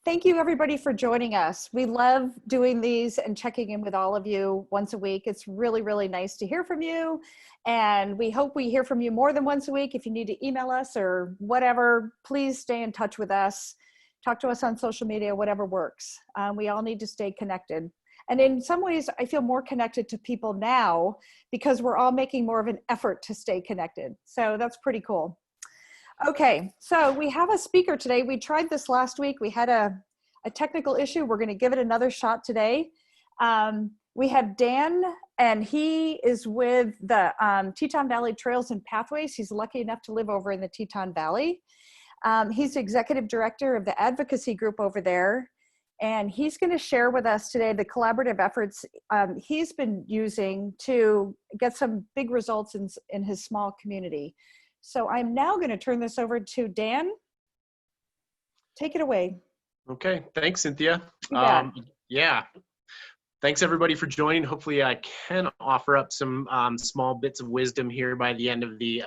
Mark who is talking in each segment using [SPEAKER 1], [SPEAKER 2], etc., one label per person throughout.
[SPEAKER 1] Thank you everybody for joining us. We love doing these and checking in with all of you once a week. It's really, really nice to hear from you. And we hope we hear from you more than once a week. If you need to email us or whatever, please stay in touch with us. Talk to us on social media, whatever works. We all need to stay connected. And in some ways, I feel more connected to people now because we're all making more of an effort to stay connected. So that's pretty cool. Okay, so we have a speaker today. We tried this last week. We had a technical issue. We're going to give it another shot today. We have Dan, and he is with the Teton Valley Trails and Pathways. He's lucky enough to live over in the Teton Valley. He's executive director of the advocacy group over there. And he's going to share with us today the collaborative efforts he's been using to get some big results in his small community. So I'm now going to turn this over to Dan. Take it away.
[SPEAKER 2] Okay, thanks, Cynthia.
[SPEAKER 1] Yeah.
[SPEAKER 2] Thanks everybody for joining. Hopefully I can offer up some small bits of wisdom here by the end of the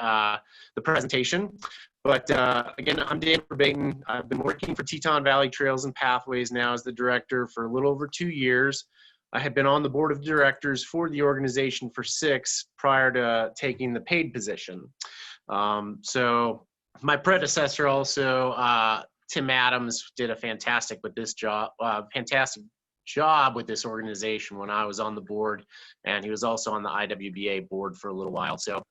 [SPEAKER 2] presentation. But again, I'm Dan Verbeten. I've been working for Teton Valley Trails and Pathways now as the director for a little over 2 years. I had been on the board of directors for the organization for 6 prior to taking the paid position. So my predecessor also, Tim Adams, did a fantastic job with this organization when I was on the board, and he was also on the IWBA board for a little while. So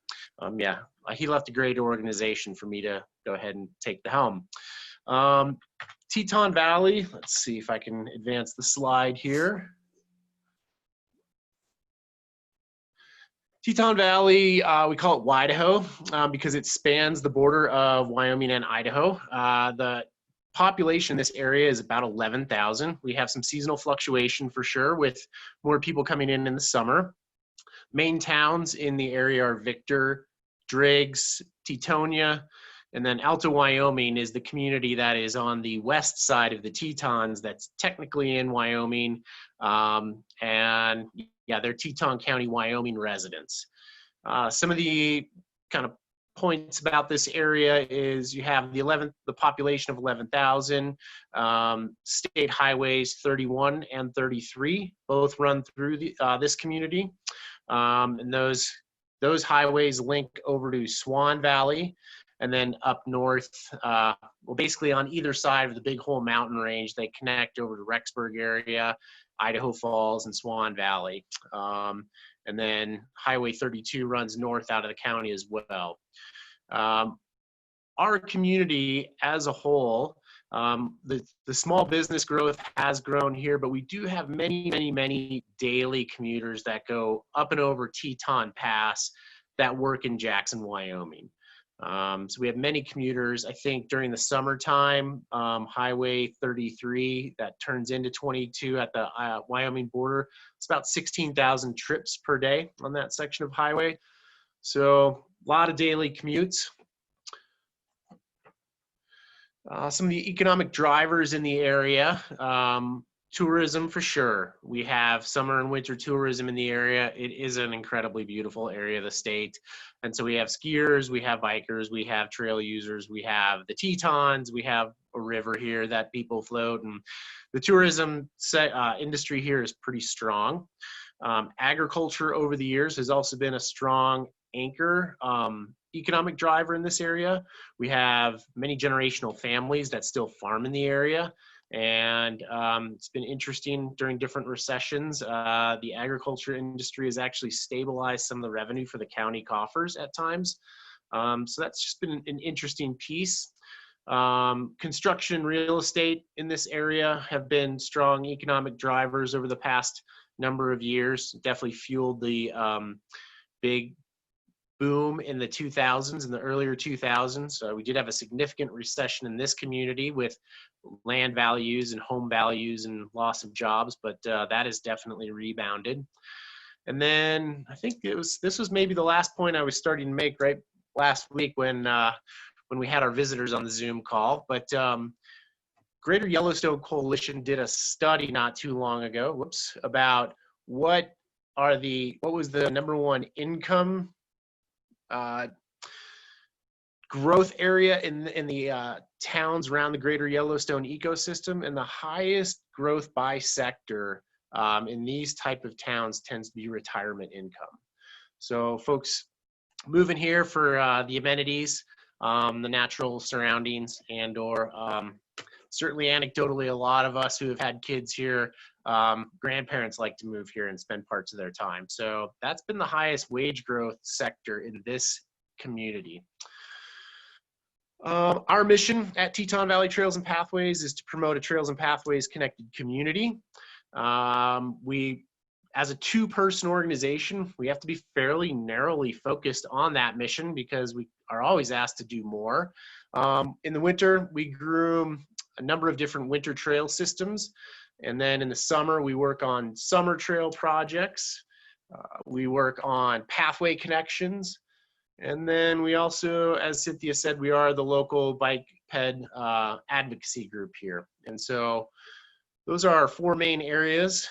[SPEAKER 2] he left a great organization for me to go ahead and take the helm. Teton Valley, let's see if I can advance the slide here. Teton Valley, we call it Idaho because it spans the border of Wyoming and Idaho. The population in this area is about 11,000. We have some seasonal fluctuation for sure, with more people coming in the summer. Main towns in the area are Victor, Driggs, Tetonia, and then Alto, Wyoming is the community that is on the west side of the Tetons that's technically in Wyoming. And yeah, they're Teton County, Wyoming residents. Some of the kind of points about this area is you have the population of 11,000, state highways 31 and 33, both run through this community. And those highways link over to Swan Valley, and then up north, basically on either side of the Big Hole Mountain Range, they connect over to Rexburg area, Idaho Falls, and Swan Valley. And then Highway 32 runs north out of the county as well. Our community as a whole, the small business growth has grown here, but we do have many daily commuters that go up and over Teton Pass that work in Jackson, Wyoming. So we have many commuters. I think during the summertime, Highway 33 that turns into 22 at the Wyoming border, it's about 16,000 trips per day on that section of highway. So a lot of daily commutes. Some of the economic drivers in the area, tourism for sure. We have summer and winter tourism in the area. It is an incredibly beautiful area of the state. And so we have skiers, we have bikers, we have trail users, we have the Tetons, we have a river here that people float, and the tourism industry here is pretty strong. Agriculture over the years has also been a strong anchor economic driver in this area. We have many generational families that still farm in the area. And it's been interesting during different recessions. The agriculture industry has actually stabilized some of the revenue for the county coffers at times. So that's just been an interesting piece. Construction and real estate in this area have been strong economic drivers over the past number of years. Definitely fueled the big boom in the 2000s, in the earlier 2000s. We did have a significant recession in this community with land values and home values and loss of jobs, but that has definitely rebounded. And then I think this was maybe the last point I was starting to make right last week when we had our visitors on the Zoom call. But Greater Yellowstone Coalition did a study not too long ago, about what was the #1 income growth area in the towns around the greater Yellowstone ecosystem, and the highest growth by sector in these type of towns tends to be retirement income. So folks moving here for the amenities, the natural surroundings, and or certainly anecdotally, a lot of us who have had kids here, grandparents like to move here and spend parts of their time. So that's been the highest wage growth sector in this community. Our mission at Teton Valley Trails and Pathways is to promote a trails and pathways connected community. We, as a two-person organization, we have to be fairly narrowly focused on that mission because we are always asked to do more. In the winter, we groom a number of different winter trail systems. And then in the summer, we work on summer trail projects. We work on pathway connections. And then we also, as Cynthia said, we are the local bike ped advocacy group here. And so those are our four main areas.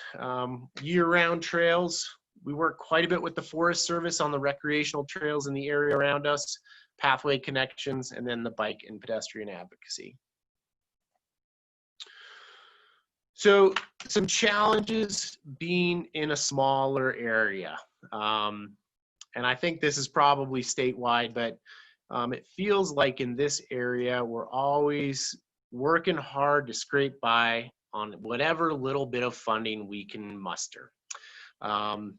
[SPEAKER 2] Year-round trails, we work quite a bit with the Forest Service on the recreational trails in the area around us, pathway connections, and then the bike and pedestrian advocacy. So some challenges being in a smaller area. And I think this is probably statewide, but it feels like in this area, we're always working hard to scrape by on whatever little bit of funding we can muster. And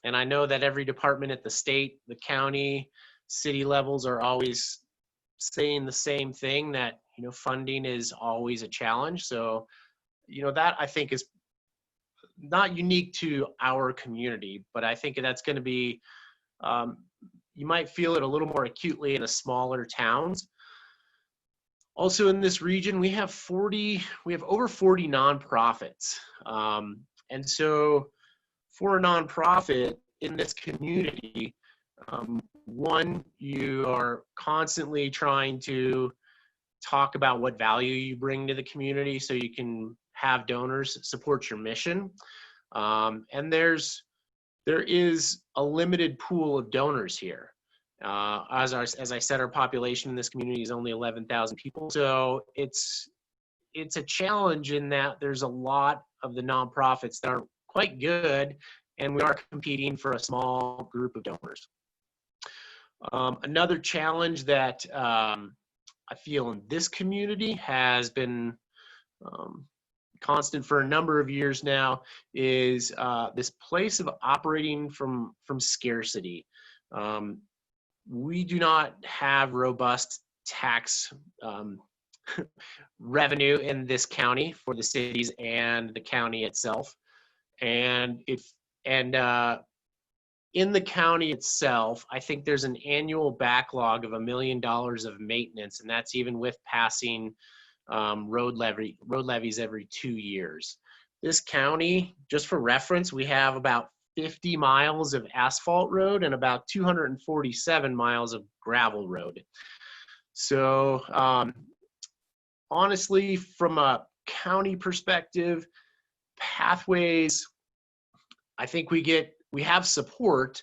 [SPEAKER 2] I know that every department at the state, the county, city levels are always saying the same thing, that, you know, funding is always a challenge. So, you know, that I think is not unique to our community, but I think that's going to be, you might feel it a little more acutely in the smaller towns. Also in this region, we have over 40 nonprofits. And so for a nonprofit in this community, one, you are constantly trying to talk about what value you bring to the community so you can have donors support your mission. And there is a limited pool of donors here. As I said, our population in this community is only 11,000 people. So it's a challenge in that there's a lot of the nonprofits that are quite good, and we are competing for a small group of donors. Another challenge that I feel in this community has been constant for a number of years now is this place of operating from scarcity. We do not have robust tax revenue in this county for the cities and the county itself. And in the county itself, I think there's an annual backlog of $1 million of maintenance, and that's even with passing road levies every 2 years. This county, just for reference, we have about 50 miles of asphalt road and about 247 miles of gravel road. So honestly, from a county perspective, pathways, I think we have support,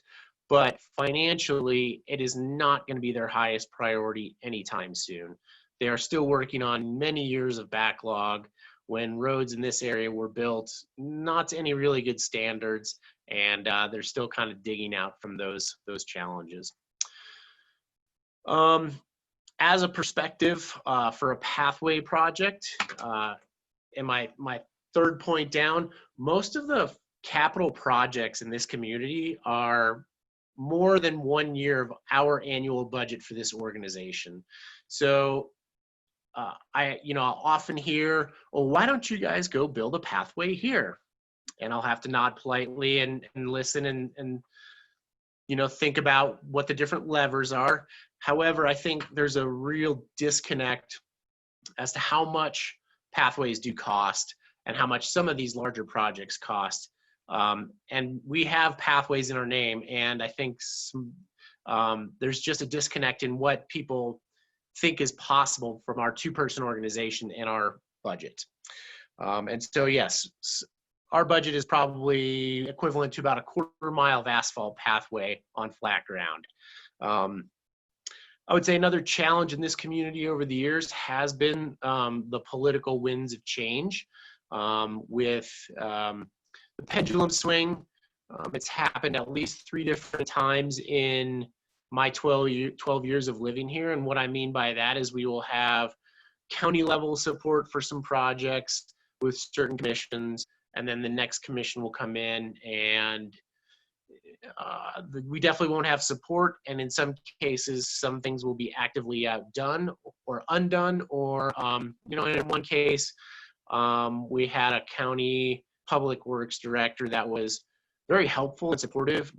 [SPEAKER 2] but financially, it is not going to be their highest priority anytime soon. They are still working on many years of backlog when roads in this area were built not to any really good standards, and they're still kind of digging out from those challenges. As a perspective for a pathway project, and my third point down, most of the capital projects in this community are more than 1 year of our annual budget for this organization. So I'll often hear, "Oh, why don't you guys go build a pathway here?" And I'll have to nod politely and listen and think about what the different levers are. However, I think there's a real disconnect as to how much pathways do cost and how much some of these larger projects cost. And we have pathways in our name, and I think there's just a disconnect in what people think is possible from our two-person organization and our budget. And so, yes, our budget is probably equivalent to about a 1/4 mile of asphalt pathway on flat ground. I would say another challenge in this community over the years has been the political winds of change with the pendulum swing. It's happened at least 3 different times in my 12 years of living here. And what I mean by that is we will have county level support for some projects with certain commissions, and then the next commission will come in and we definitely won't have support, and in some cases some things will be actively outdone or undone, or in one case we had a county public works director that was very helpful and supportive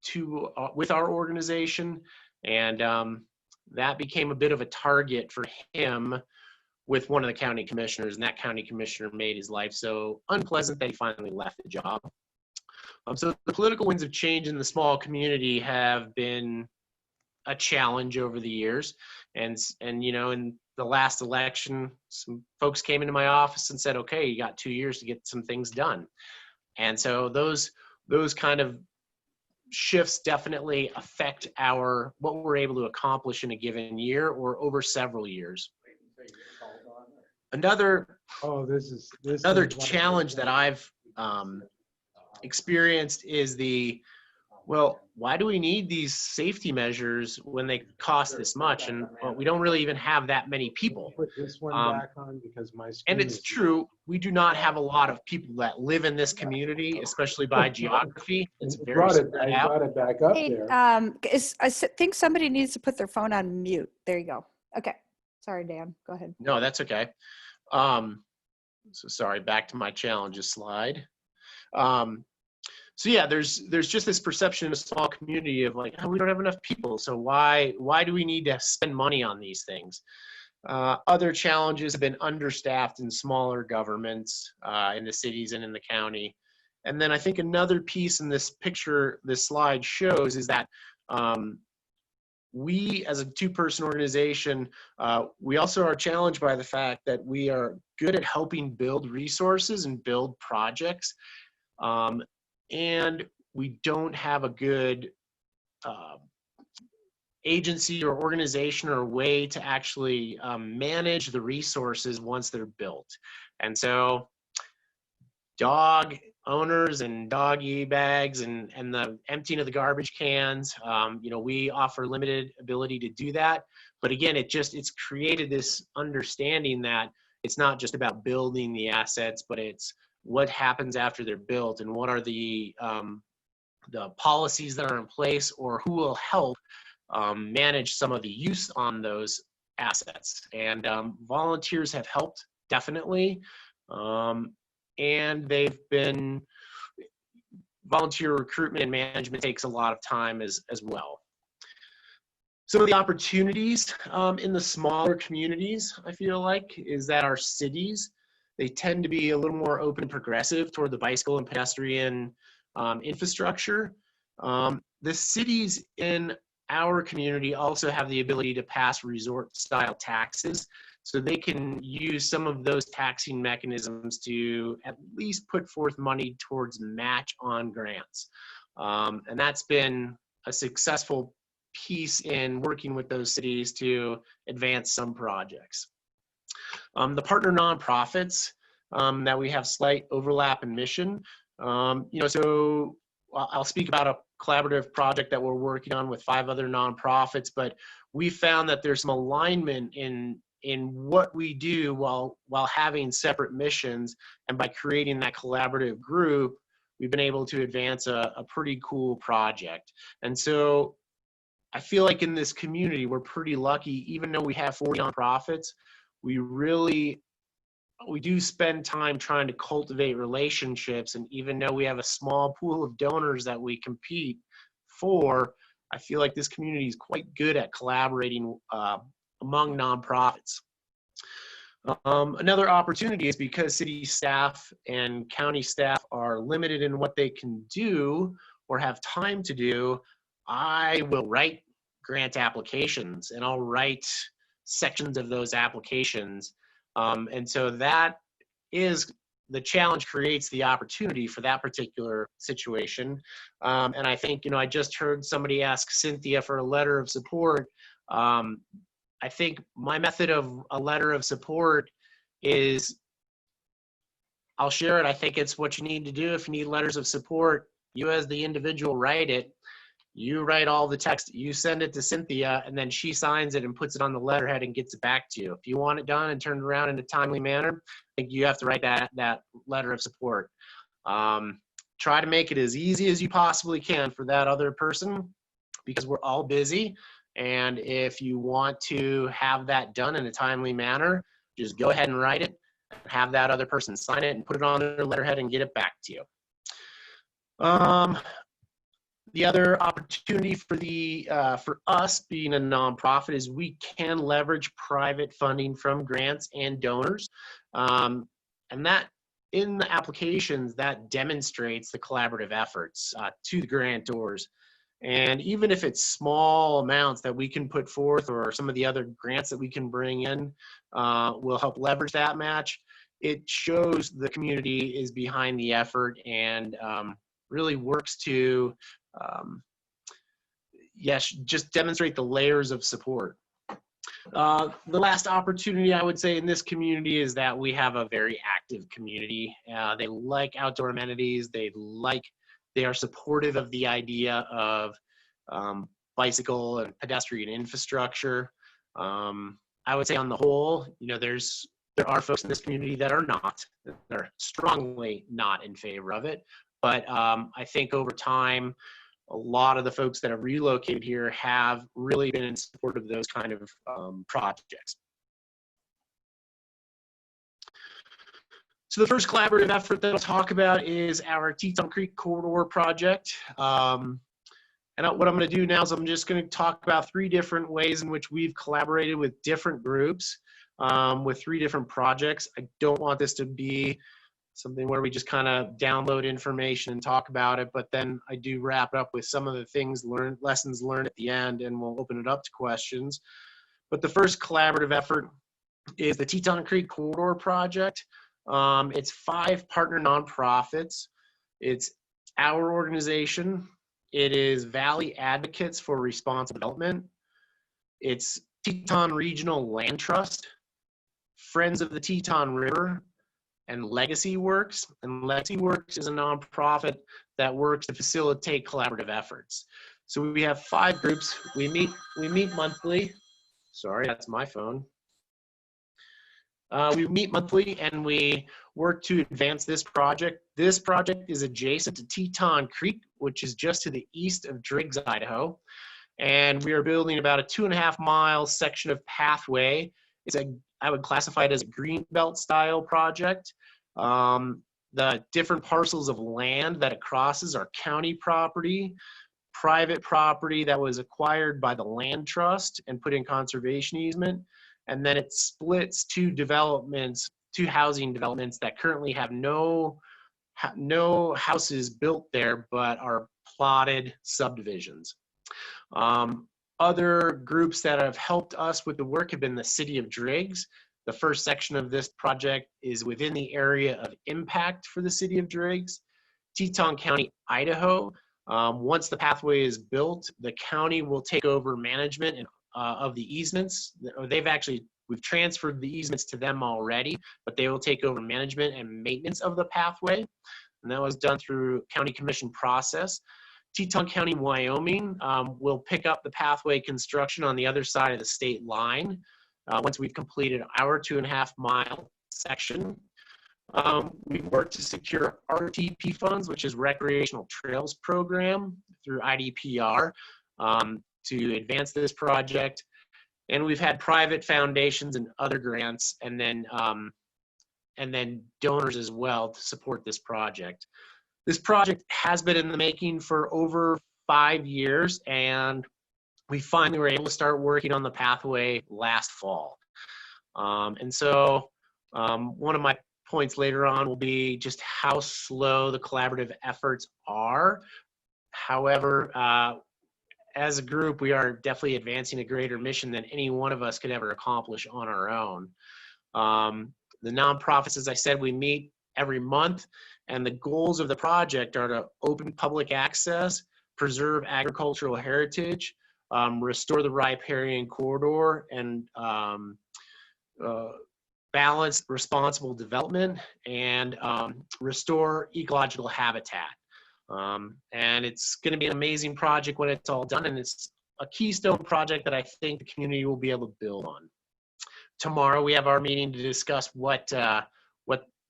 [SPEAKER 2] to with our organization, and that became a bit of a target for him with one of the county commissioners, and that county commissioner made his life so unpleasant that he finally left the job. So the political winds of change in the small community have been a challenge over the years. And in the last election, some folks came into my office and said, okay, you got 2 years to get some things done. And so those kind of shifts definitely affect what we're able to accomplish in a given year or over several years. Another challenge that I've experienced is why do we need these safety measures when they cost this much? And we don't really even have that many people.
[SPEAKER 3] Put this one back on because my screen
[SPEAKER 2] and it's true, we do not have a lot of people that live in this community, especially by geography. It's
[SPEAKER 3] I
[SPEAKER 2] very
[SPEAKER 3] brought
[SPEAKER 2] spread out.
[SPEAKER 3] it back up
[SPEAKER 1] Hey,
[SPEAKER 3] there.
[SPEAKER 1] I think somebody needs to put their phone on mute. There you go. Okay. Sorry, Dan. Go ahead.
[SPEAKER 2] No, that's okay. So sorry, back to my challenges slide. So yeah, there's just this perception in a small community of like, oh, we don't have enough people, so why do we need to spend money on these things? Other challenges have been understaffed in smaller governments in the cities and in the county. And then I think another piece in this picture, this slide shows, is that we as a two-person organization, we also are challenged by the fact that we are good at helping build resources and build projects. And we don't have a good agency or organization or way to actually manage the resources once they're built. And so dog owners and doggy bags and the emptying of the garbage cans, we offer limited ability to do that. But again, it's created this understanding that it's not just about building the assets, but it's what happens after they're built and what are the policies that are in place, or who will help manage some of the use on those assets. And volunteers have helped, definitely. And volunteer recruitment and management takes a lot of time as well. Some of the opportunities in the smaller communities, I feel like, is that our cities, they tend to be a little more open and progressive toward the bicycle and pedestrian infrastructure. The cities in our community also have the ability to pass resort-style taxes, so they can use some of those taxing mechanisms to at least put forth money towards match on grants. And that's been a successful piece in working with those cities to advance some projects. The partner nonprofits that we have slight overlap in mission. So I'll speak about a collaborative project that we're working on with 5 other nonprofits, but we found that there's some alignment in what we do while having separate missions, and by creating that collaborative group, we've been able to advance a pretty cool project. And so I feel like in this community, we're pretty lucky. Even though we have 40 nonprofits, we do spend time trying to cultivate relationships. And even though we have a small pool of donors that we compete for, I feel like this community is quite good at collaborating among nonprofits. Another opportunity is because city staff and county staff are limited in what they can do or have time to do, I will write grant applications, and I'll write sections of those applications. And so that is the challenge, creates the opportunity for that particular situation. And I think, I just heard somebody ask Cynthia for a letter of support. I think my method of a letter of support is, I'll share it. I think it's what you need to do. If you need letters of support, you as the individual write it. You write all the text, you send it to Cynthia, and then she signs it and puts it on the letterhead and gets it back to you. If you want it done and turned around in a timely manner, I think you have to write that letter of support. Try to make it as easy as you possibly can for that other person, because we're all busy. And if you want to have that done in a timely manner, just go ahead and write it, have that other person sign it and put it on their letterhead and get it back to you. The other opportunity for us being a nonprofit is we can leverage private funding from grants and donors. And that, in the applications, that demonstrates the collaborative efforts to the grantors. And even if it's small amounts that we can put forth, or some of the other grants that we can bring in will help leverage that match, it shows the community is behind the effort and really works to, yes, just demonstrate the layers of support. The last opportunity I would say in this community is that we have a very active community. They like outdoor amenities. They are supportive of the idea of bicycle and pedestrian infrastructure. I would say on the whole, there are folks in this community that are strongly not in favor of it. But I think over time, a lot of the folks that have relocated here have really been in support of those kind of projects. So the first collaborative effort that I'll talk about is our Teton Creek Corridor project. And what I'm going to do now is I'm just going to talk about 3 different ways in which we've collaborated with different groups with 3 different projects. I don't want this to be something where we just kind of download information and talk about it, but then I do wrap up with some of the lessons learned at the end, and we'll open it up to questions. But the first collaborative effort is the Teton Creek Corridor project. It's 5 partner nonprofits. It's our organization. It is Valley Advocates for Responsible Development. It's Teton Regional Land Trust, Friends of the Teton River, and Legacy Works. And Legacy Works is a nonprofit that works to facilitate collaborative efforts. So we have 5 groups. We meet monthly. Sorry, that's my phone. We meet monthly and we work to advance this project. This project is adjacent to Teton Creek, which is just to the east of Driggs, Idaho. And we are building about a 2.5-mile section of pathway. I would classify it as a greenbelt style project. The different parcels of land that it crosses are county property, private property that was acquired by the land trust and put in conservation easement. And then it splits 2 housing developments that currently have no houses built there, but are plotted subdivisions. Other groups that have helped us with the work have been the City of Driggs. The first section of this project is within the area of impact for the City of Driggs. Teton County, Idaho. Once the pathway is built, the county will take over management of the easements. We've transferred the easements to them already, but they will take over management and maintenance of the pathway. And that was done through county commission process. Teton County, Wyoming will pick up the pathway construction on the other side of the state line once we've completed our 2.5-mile section. We worked to secure RTP funds, which is Recreational Trails Program, through IDPR to advance this project. And we've had private foundations and other grants, and then donors as well to support this project. This project has been in the making for over 5 years, and we finally were able to start working on the pathway last fall. And so one of my points later on will be just how slow the collaborative efforts are. However, as a group, we are definitely advancing a greater mission than any one of us could ever accomplish on our own. The nonprofits, as I said, we meet every month, and the goals of the project are to open public access, preserve agricultural heritage, restore the riparian corridor, and balance responsible development, and restore ecological habitat. And it's going to be an amazing project when it's all done, and it's a keystone project that I think the community will be able to build on. Tomorrow we have our meeting to discuss what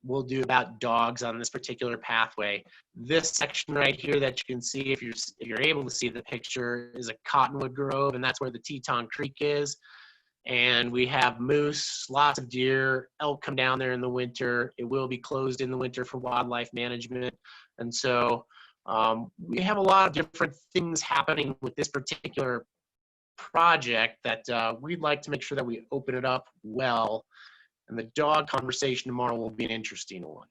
[SPEAKER 2] we'll do about dogs on this particular pathway. This section right here that you can see, if you're able to see the picture, is a cottonwood grove, and that's where the Teton Creek is. And we have moose, lots of deer, elk come down there in the winter. It will be closed in the winter for wildlife management. And so we have a lot of different things happening with this particular project that we'd like to make sure that we open it up well. And the dog conversation tomorrow will be an interesting one.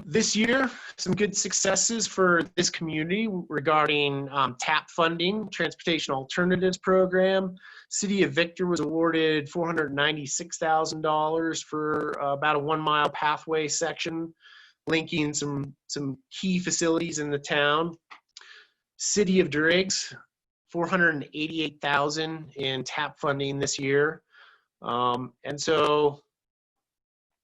[SPEAKER 2] This year, some good successes for this community regarding TAP funding, Transportation Alternatives Program. City of Victor was awarded $496,000 for about a 1-mile pathway section, linking some key facilities in the town. City of Driggs, $488,000 in TAP funding this year. And so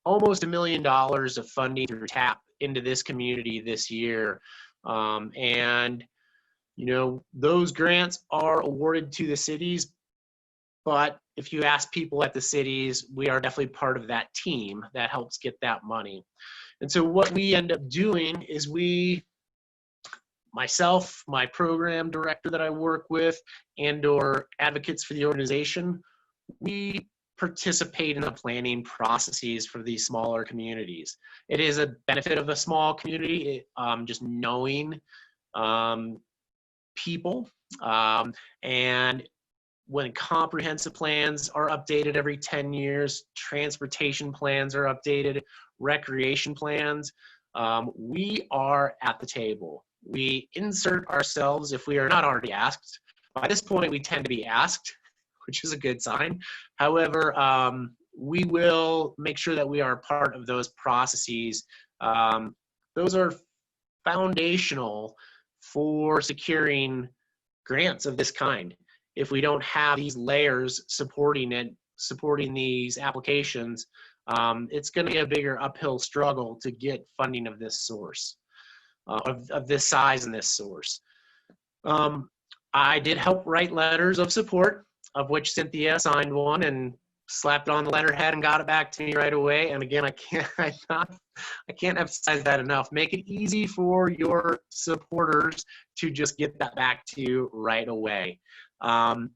[SPEAKER 2] almost $1 million of funding through TAP into this community this year. And, you know, those grants are awarded to the cities, but if you ask people at the cities, we are definitely part of that team that helps get that money. And so what we end up doing is myself, my program director that I work with, and/or advocates for the organization, we participate in the planning processes for these smaller communities. It is a benefit of a small community, just knowing people. And when comprehensive plans are updated every 10 years, transportation plans are updated, recreation plans, we are at the table. We insert ourselves if we are not already asked. By this point, we tend to be asked, which is a good sign. However, we will make sure that we are part of those processes. Those are foundational for securing grants of this kind. If we don't have these layers supporting these applications, it's going to be a bigger uphill struggle to get funding of this source, of this size and this source. I did help write letters of support, of which Cynthia signed one and slapped on the letterhead and got it back to me right away. And again, I can't emphasize that enough. Make it easy for your supporters to just get that back to you right away. I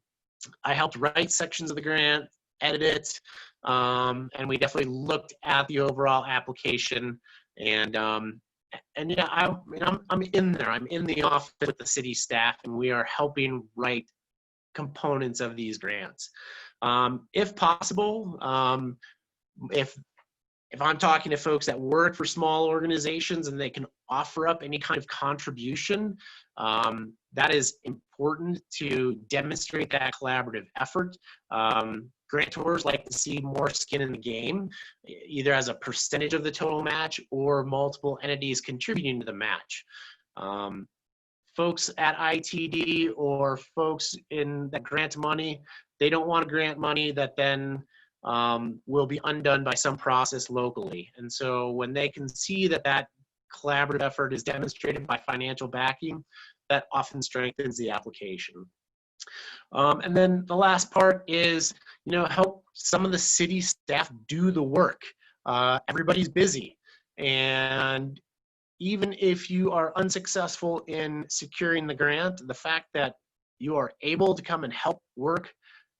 [SPEAKER 2] helped write sections of the grant, edit it, and we definitely looked at the overall application. And yeah, I'm in there. I'm in the office with the city staff, and we are helping write components of these grants. If possible, if I'm talking to folks that work for small organizations and they can offer up any kind of contribution, that is important to demonstrate that collaborative effort. Grantors like to see more skin in the game, either as a percentage of the total match or multiple entities contributing to the match. Folks at ITD or folks in that grant money, they don't want to grant money that then will be undone by some process locally. And so when they can see that that collaborative effort is demonstrated by financial backing, that often strengthens the application. And then the last part is, you know, help some of the city staff do the work. Everybody's busy, and even if you are unsuccessful in securing the grant, the fact that you are able to come and help work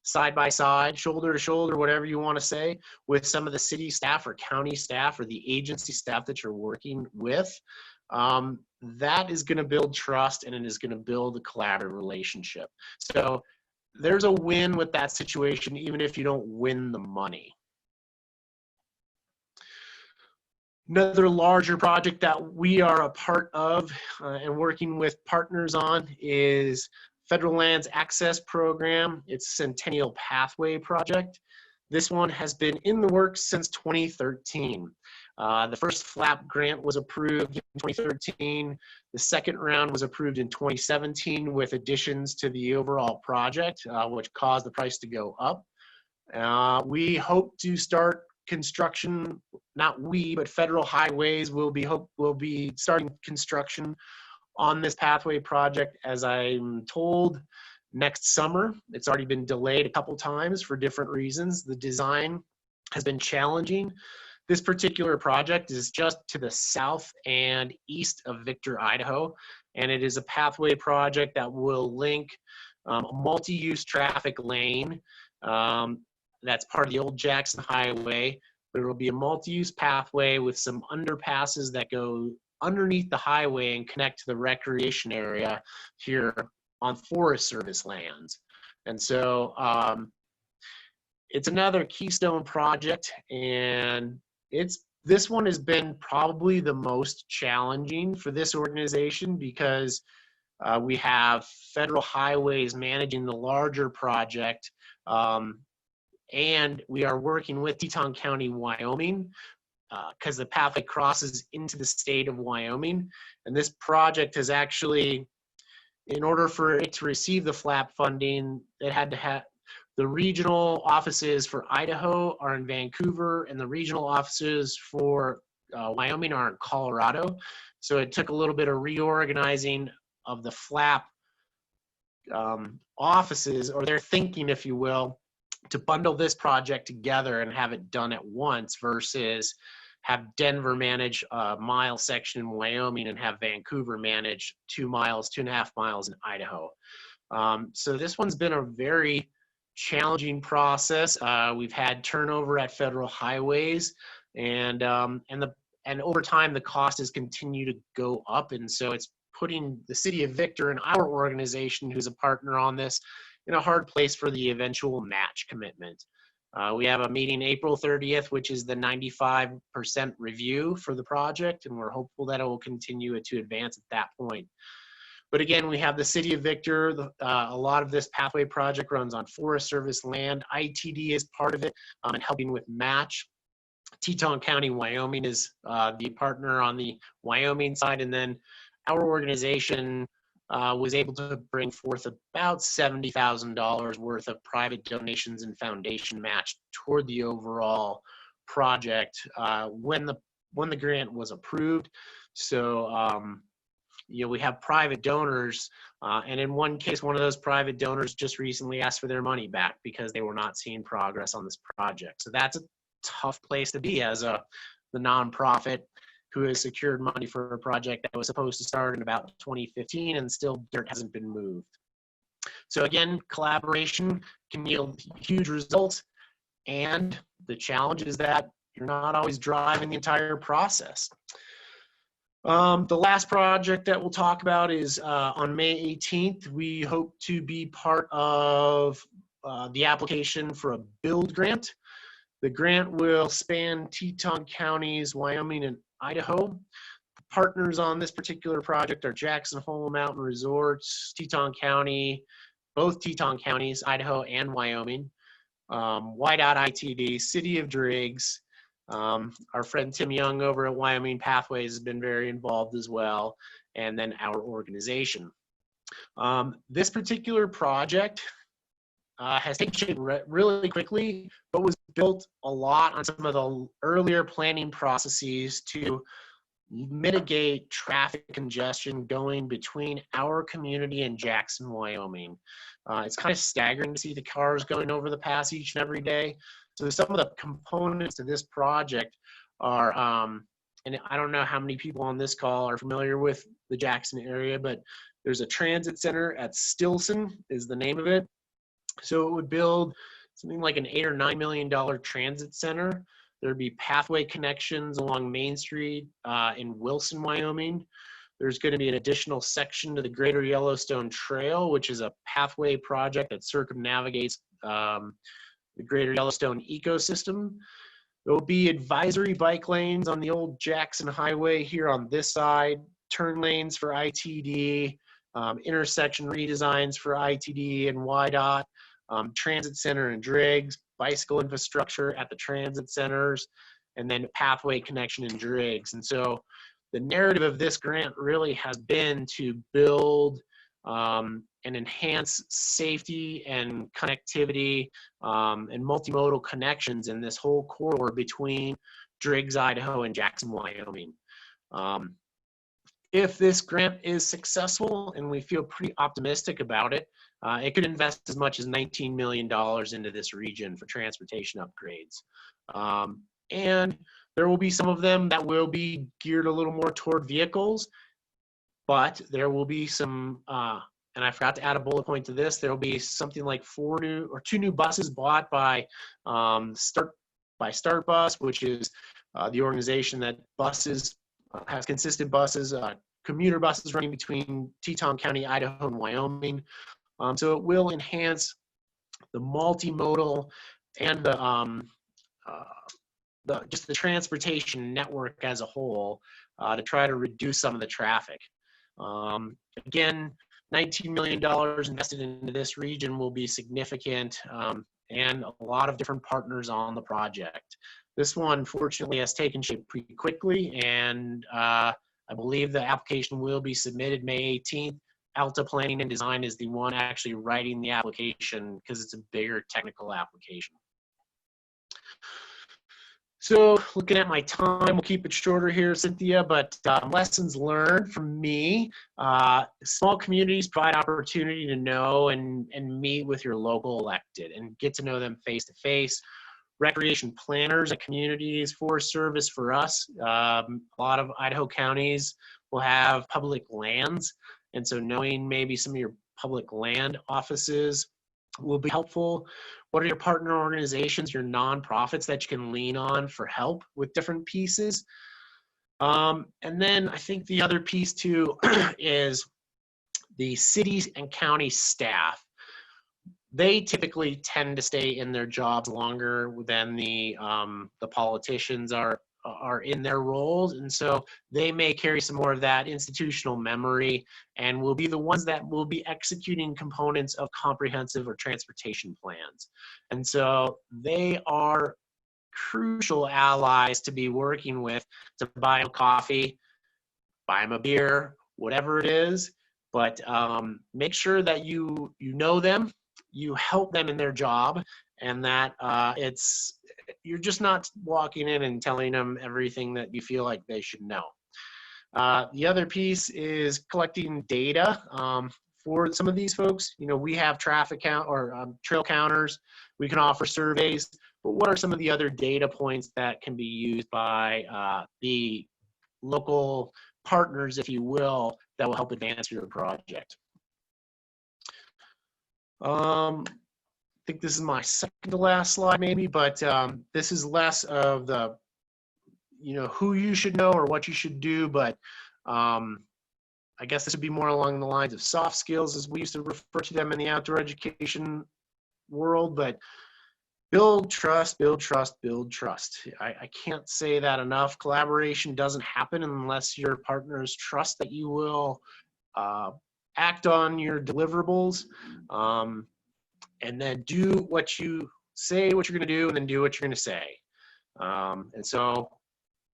[SPEAKER 2] side by side, shoulder to shoulder, whatever you want to say, with some of the city staff or county staff or the agency staff that you're working with, that is going to build trust, and it is going to build a collaborative relationship. So there's a win with that situation, even if you don't win the money. Another larger project that we are a part of and working with partners on is Federal Lands Access Program. It's Centennial Pathway Project. This one has been in the works since 2013. The first FLAP grant was approved in 2013. The second round was approved in 2017 with additions to the overall project, which caused the price to go up. We hope to start construction, not we, but Federal Highways will be starting construction on this pathway project, as I'm told, next summer. It's already been delayed a couple times for different reasons. The design has been challenging. This particular project is just to the south and east of Victor, Idaho, and it is a pathway project that will link a multi-use traffic lane that's part of the old Jackson Highway, but it will be a multi-use pathway with some underpasses that go underneath the highway and connect to the recreation area here on Forest Service lands. And so it's another keystone project, and this one has been probably the most challenging for this organization because we have Federal Highways managing the larger project, and we are working with Teton County, Wyoming, because the pathway crosses into the state of Wyoming. And this project has actually, in order for it to receive the FLAP funding, it had to have the regional offices for Idaho are in Vancouver, and the regional offices for Wyoming are in Colorado. So it took a little bit of reorganizing of the FLAP offices, or their thinking, if you will, to bundle this project together and have it done at once versus have Denver manage a mile section in Wyoming and have Vancouver manage 2 miles, 2.5 miles in Idaho. So this one's been a very challenging process. We've had turnover at Federal Highways, and over time the cost has continued to go up, and so it's putting the city of Victor and our organization, who's a partner on this, in a hard place for the eventual match commitment. We have a meeting April 30th, which is the 95% review for the project, and we're hopeful that it will continue to advance at that point. But again, we have the city of Victor. A lot of this pathway project runs on Forest Service land. ITD is part of it and helping with match. Teton County, Wyoming is the partner on the Wyoming side, and then our organization was able to bring forth about $70,000 worth of private donations and foundation match toward the overall project when the grant was approved. So we have private donors, and in one case, one of those private donors just recently asked for their money back because they were not seeing progress on this project. So that's a tough place to be as the nonprofit who has secured money for a project that was supposed to start in about 2015 and still dirt hasn't been moved. So again, collaboration can yield huge results, and the challenge is that you're not always driving the entire process. The last project that we'll talk about is on May 18th. We hope to be part of the application for a build grant. The grant will span Teton counties, Wyoming, and Idaho. Partners on this particular project are Jackson Hole Mountain Resorts, Teton County, both Teton counties, Idaho and Wyoming, YDOT ITD, City of Driggs. Our friend Tim Young over at Wyoming Pathways has been very involved as well, and then our organization. This particular project has taken shape really quickly, but was built a lot on some of the earlier planning processes to mitigate traffic congestion going between our community and Jackson, Wyoming. It's kind of staggering to see the cars going over the pass each and every day. So some of the components to this project are, and I don't know how many people on this call are familiar with the Jackson area, but there's a transit center at Stilson is the name of it. So it would build something like an $8 or $9 million transit center. There'd be pathway connections along Main Street in Wilson, Wyoming. There's going to be an additional section to the Greater Yellowstone Trail, which is a pathway project that circumnavigates the Greater Yellowstone ecosystem. There will be advisory bike lanes on the old Jackson Highway here on this side, turn lanes for ITD, intersection redesigns for ITD and YDOT, transit center and Driggs, bicycle infrastructure at the transit centers, and then pathway connection in Driggs. And so the narrative of this grant really has been to build and enhance safety and connectivity and multimodal connections in this whole corridor between Driggs, Idaho, and Jackson, Wyoming. If this grant is successful, and we feel pretty optimistic about it, it could invest as much as $19 million into this region for transportation upgrades. And there will be some of them that will be geared a little more toward vehicles, but there will be some, and I forgot to add a bullet point to this, there will be something like 2 new buses bought by Start Bus, which is the organization that has consistent buses, commuter buses running between Teton County, Idaho, and Wyoming. So it will enhance the multimodal and just the transportation network as a whole to try to reduce some of the traffic. Again, $19 million invested into this region will be significant, and a lot of different partners on the project. This one, fortunately, has taken shape pretty quickly, and I believe the application will be submitted May 18th. Alta Planning and Design is the one actually writing the application because it's a bigger technical application. So looking at my time, we'll keep it shorter here, Cynthia, but lessons learned from me. Small communities provide opportunity to know and meet with your local elected and get to know them face to face. Recreation planners and communities, Forest Service for us. A lot of Idaho counties will have public lands, and so knowing maybe some of your public land offices will be helpful. What are your partner organizations, your nonprofits that you can lean on for help with different pieces? And then I think the other piece too is the cities and county staff. They typically tend to stay in their jobs longer than the politicians are in their roles, and so they may carry some more of that institutional memory and will be the ones that will be executing components of comprehensive or transportation plans. And so they are crucial allies to be working with to buy them coffee, buy them a beer, whatever it is, but make sure that you know them, you help them in their job, and that you're just not walking in and telling them everything that you feel like they should know. The other piece is collecting data for some of these folks. You know, we have traffic count or trail counters. We can offer surveys, but what are some of the other data points that can be used by the local partners, if you will, that will help advance your project? I think this is my second to last slide maybe, but this is less of the, who you should know or what you should do, but I guess this would be more along the lines of soft skills as we used to refer to them in the outdoor education world, but build trust, build trust, build trust. I can't say that enough. Collaboration doesn't happen unless your partners trust that you will act on your deliverables. And then do what you say, what you're going to do, and then do what you're going to say. And so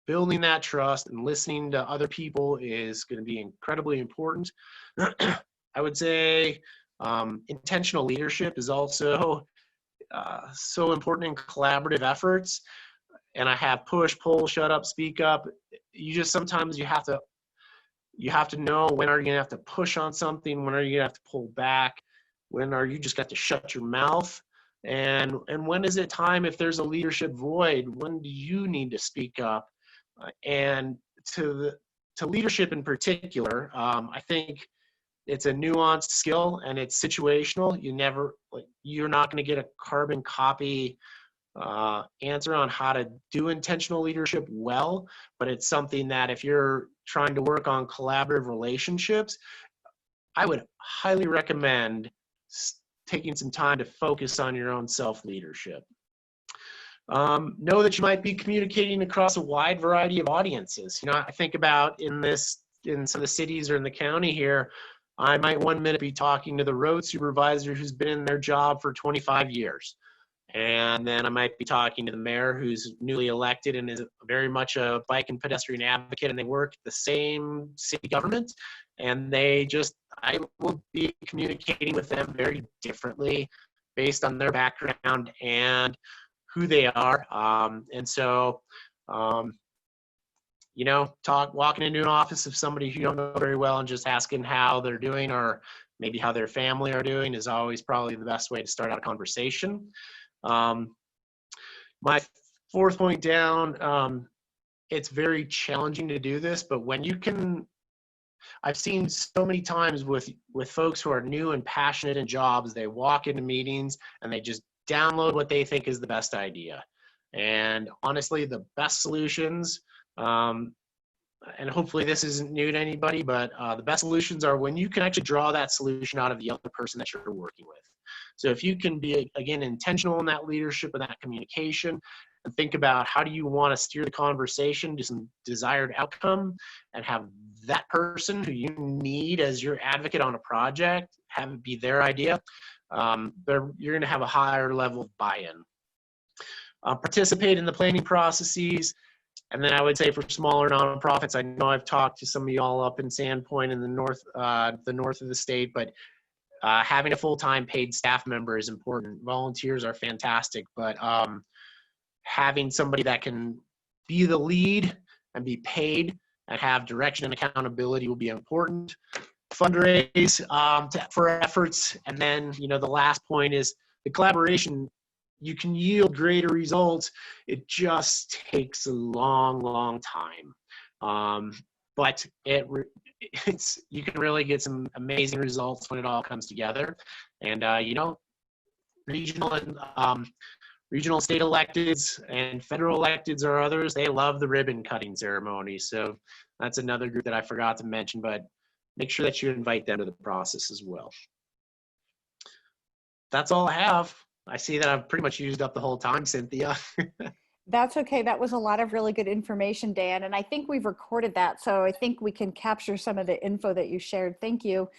[SPEAKER 2] building that trust and listening to other people is going to be incredibly important. I would say intentional leadership is also so important in collaborative efforts. And I have push, pull, shut up, speak up. Sometimes you have to know when are you going to have to push on something, when are you going to have to pull back. When are you just got to shut your mouth? And when is it time, if there's a leadership void, when do you need to speak up? And to leadership in particular, I think it's a nuanced skill and it's situational. You're not going to get a carbon copy answer on how to do intentional leadership well, but it's something that if you're trying to work on collaborative relationships, I would highly recommend taking some time to focus on your own self-leadership. Know that you might be communicating across a wide variety of audiences. I think about in some of the cities or in the county here, I might one minute be talking to the road supervisor who's been in their job for 25 years. And then I might be talking to the mayor, who's newly elected and is very much a bike and pedestrian advocate, and they work the same city government. And I will be communicating with them very differently based on their background and who they are. Walking into an office of somebody who you don't know very well and just asking how they're doing or maybe how their family are doing is always probably the best way to start out a conversation. My fourth point down, it's very challenging to do this, but when you can, I've seen so many times with folks who are new and passionate in jobs, they walk into meetings and they just download what they think is the best idea. And honestly, the best solutions, and hopefully this isn't new to anybody, but the best solutions are when you can actually draw that solution out of the other person that you're working with. So if you can be, again, intentional in that leadership and that communication, and think about how do you want to steer the conversation to some desired outcome, and have that person who you need as your advocate on a project, have it be their idea, you're going to have a higher level of buy-in. Participate in the planning processes. And then I would say for smaller nonprofits, I know I've talked to some of y'all up in Sandpoint in the north of the state, but having a full-time paid staff member is important. Volunteers are fantastic, but having somebody that can be the lead and be paid and have direction and accountability will be important. Fundraise for efforts. And then, the last point is the collaboration. You can yield greater results. It just takes a long, long time. But you can really get some amazing results when it all comes together. And, regional and state electeds and federal electeds or others, they love the ribbon cutting ceremony. So that's another group that I forgot to mention, but make sure that you invite them to the process as well. That's all I have. I see that I've pretty much used up the whole time, Cynthia.
[SPEAKER 1] That's okay. That was a lot of really good information, Dan. And I think we've recorded that. So I think we can capture some of the info that you shared. Thank you.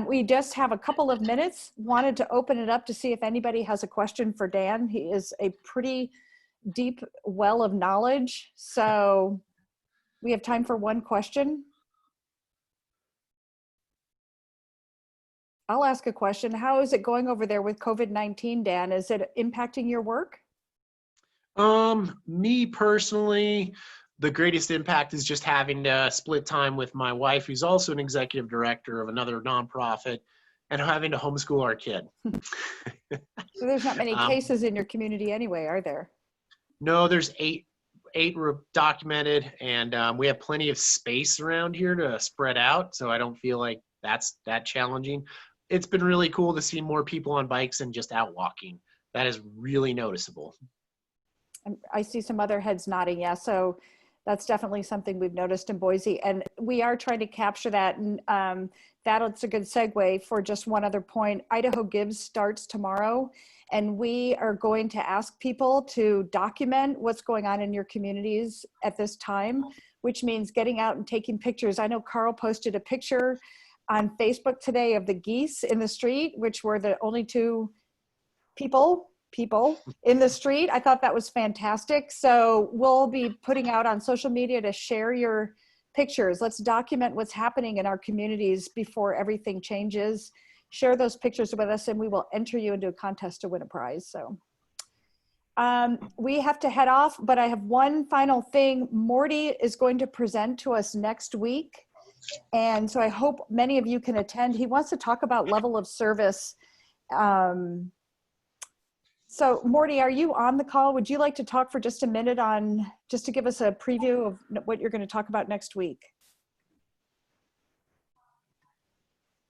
[SPEAKER 1] We just have a couple of minutes. Wanted to open it up to see if anybody has a question for Dan. He is a pretty deep well of knowledge. So we have time for one question. I'll ask a question. How is it going over there with COVID-19, Dan? Is it impacting your work?
[SPEAKER 2] Me personally, the greatest impact is just having to split time with my wife, who's also an executive director of another nonprofit, and having to homeschool our kid.
[SPEAKER 1] So there's not many cases in your community anyway, are there?
[SPEAKER 2] No, there's eight documented, and we have plenty of space around here to spread out, so I don't feel like that's that challenging. It's been really cool to see more people on bikes and just out walking. That is really noticeable.
[SPEAKER 1] I see some other heads nodding. Yeah, so that's definitely something we've noticed in Boise, and we are trying to capture that. And that's a good segue for just one other point. Idaho Gives starts tomorrow, and we are going to ask people to document what's going on in your communities at this time, which means getting out and taking pictures. I know Carl posted a picture on Facebook today of the geese in the street, which were the only two people in the street. I thought that was fantastic. So we'll be putting out on social media to share your pictures. Let's document what's happening in our communities before everything changes. Share those pictures with us and we will enter you into a contest to win a prize. So we have to head off, but I have one final thing. Morty is going to present to us next week. And so I hope many of you can attend. He wants to talk about level of service. So Morty, are you on the call? Would you like to talk for just a minute just to give us a preview of what you're going to talk about next week?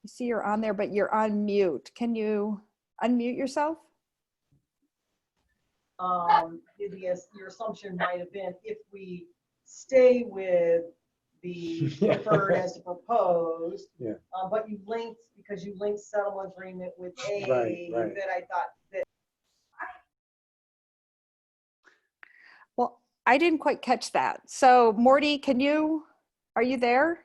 [SPEAKER 1] You see you're on there, but you're on mute. Can you unmute yourself?
[SPEAKER 4] Your assumption might have been if we stay with the preferred as proposed,
[SPEAKER 3] Yeah.
[SPEAKER 4] But because you linked settlement agreement with A,
[SPEAKER 3] Right.
[SPEAKER 4] that I thought that.
[SPEAKER 1] Well, I didn't quite catch that. So Morty, are you there?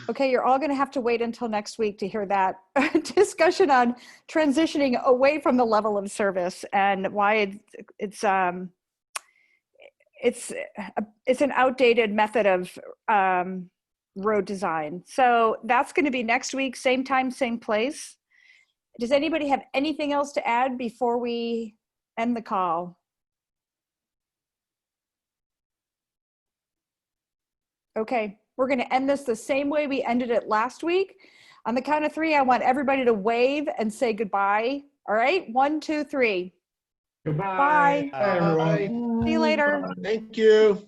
[SPEAKER 1] Okay, you're all going to have to wait until next week to hear that discussion on transitioning away from the level of service and why it's an outdated method of road design. So that's going to be next week, same time, same place. Does anybody have anything else to add before we end the call? Okay, we're going to end this the same way we ended it last week. On the count of 3, I want everybody to wave and say goodbye. All right, 1, 2, 3.
[SPEAKER 3] Goodbye.
[SPEAKER 1] Bye.
[SPEAKER 3] Bye, everyone.
[SPEAKER 1] See you later.
[SPEAKER 5] Thank you.